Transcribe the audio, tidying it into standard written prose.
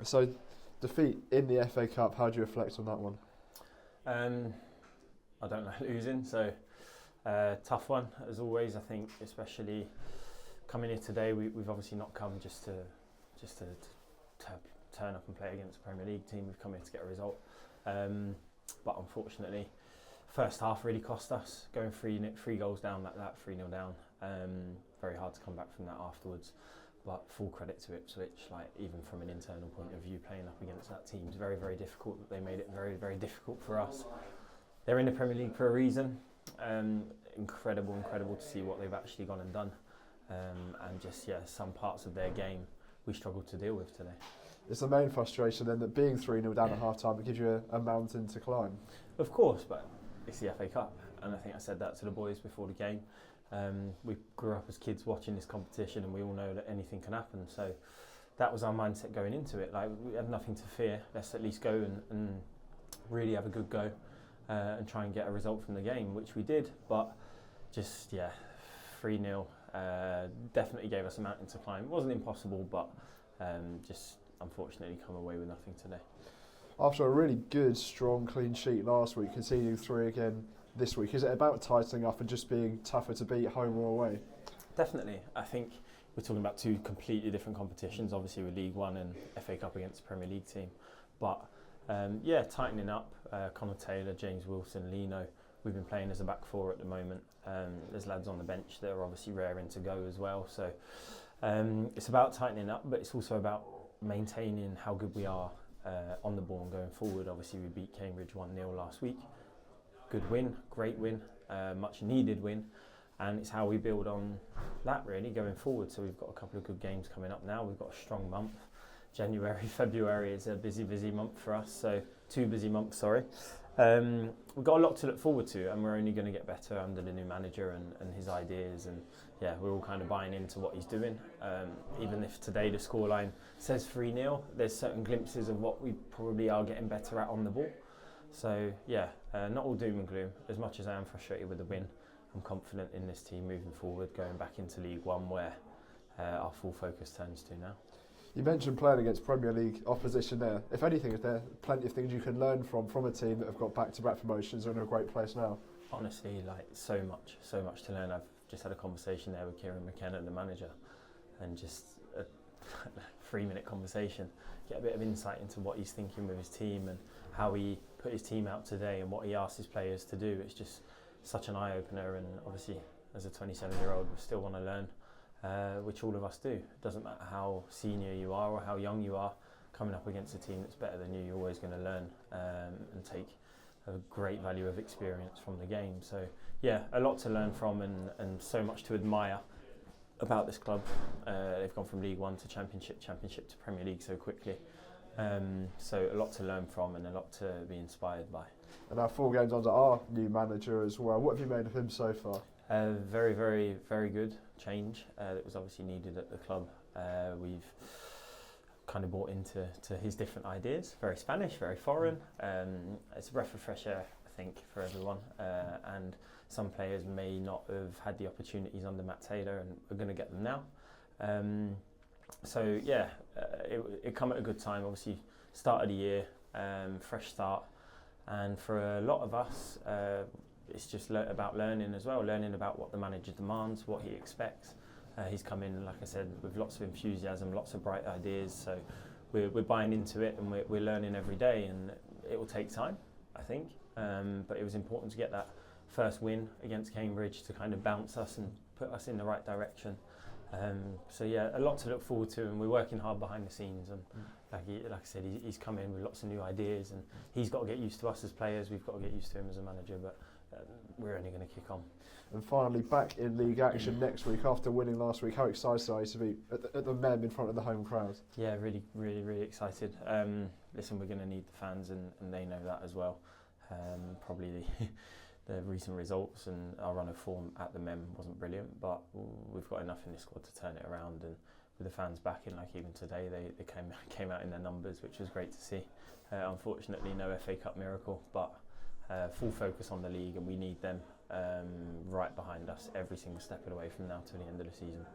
So, defeat in the FA Cup, how do you reflect on that one? I don't like losing, so tough one as always. I think, especially coming here today, we've obviously not come just to turn up and play against a Premier League team. We've come here to get a result, but unfortunately, first half really cost us. Going three goals down like that, 3-0 down. Very hard to come back from that afterwards. But full credit to Ipswich, like even from an internal point of view, playing up against that team is very, very difficult. They made it very, very difficult for us. They're in the Premier League for a reason. Incredible to see what they've actually gone and done. And just, some parts of their game we struggled to deal with today. It's the main frustration then that being 3-0 down at half-time, it gives you a mountain to climb. Of course, but it's the FA Cup. And I think I said that to the boys before the game. We grew up as kids watching this competition, and we all know that anything can happen. So that was our mindset going into it. Like, we had nothing to fear. Let's at least go and really have a good go and try and get a result from the game, which we did. But just 3-0 definitely gave us a mountain to climb. It wasn't impossible, but just unfortunately come away with nothing today. After a really good, strong, clean sheet last week, conceding 3 again this week, is it about tightening up and just being tougher to beat home or away? Definitely. I think we're talking about two completely different competitions, obviously with League One and FA Cup against the Premier League team. But tightening up. Connor Taylor, James Wilson, Lino, we've been playing as a back four at the moment. There's lads on the bench that are obviously raring to go as well. So it's about tightening up, but it's also about maintaining how good we are on the ball and going forward. Obviously we beat Cambridge 1-0 last week. Good win, great win, much needed win, and it's how we build on that really going forward. So we've got a couple of good games coming up now. We've got a strong month. January, February is a busy month for us, so 2 busy months, sorry. We've got a lot to look forward to, and we're only going to get better under the new manager and his ideas, and we're all kind of buying into what he's doing. Even if today the scoreline says 3-0, there's certain glimpses of what we probably are getting better at on the ball. So not all doom and gloom. As much as I am frustrated with the win, I'm confident in this team moving forward, going back into League One where our full focus turns to now. You mentioned playing against Premier League opposition there. If anything, is there plenty of things you can learn from a team that have got back-to-back promotions and are in a great place now? Honestly, so much to learn. I've just had a conversation there with Kieran McKenna, the manager, and just a 3-minute conversation. Get a bit of insight into what he's thinking with his team and how he put his team out today and what he asked his players to do. It's just such an eye-opener, and obviously as a 27-year-old we still want to learn, which all of us do. It doesn't matter how senior you are or how young you are, coming up against a team that's better than you, you're always going to learn and take a great value of experience from the game. So a lot to learn from and so much to admire about this club. They've gone from League One to Championship to Premier League so quickly. So a lot to learn from and a lot to be inspired by. And now 4 games under our new manager as well. What have you made of him so far? Very, very, very good change that was obviously needed at the club. We've kind of bought into his different ideas. Very Spanish, very foreign. It's a breath of fresh air, I think, for everyone. And some players may not have had the opportunities under Matt Taylor, and we're going to get them now. It come at a good time. Obviously, start of the year, fresh start, and for a lot of us, it's just about learning as well. Learning about what the manager demands, what he expects. He's come in, like I said, with lots of enthusiasm, lots of bright ideas. So we're buying into it, and we're learning every day. And it will take time, I think. But it was important to get that first win against Cambridge to kind of bounce us and put us in the right direction. A lot to look forward to, and we're working hard behind the scenes. And like I said, he's come in with lots of new ideas, and he's got to get used to us as players. We've got to get used to him as a manager, but we're only going to kick on. And finally, back in league action next week after winning last week. How excited are you to be at the Mem in front of the home crowd? Yeah, really, really, really excited. Listen, we're going to need the fans, and they know that as well. Probably the recent results and our run of form at the Mem wasn't brilliant, but we've got enough in this squad to turn it around, and with the fans backing, like even today, they came out in their numbers, which was great to see. Unfortunately, no FA Cup miracle, but full focus on the league, and we need them right behind us every single step of the way from now to the end of the season.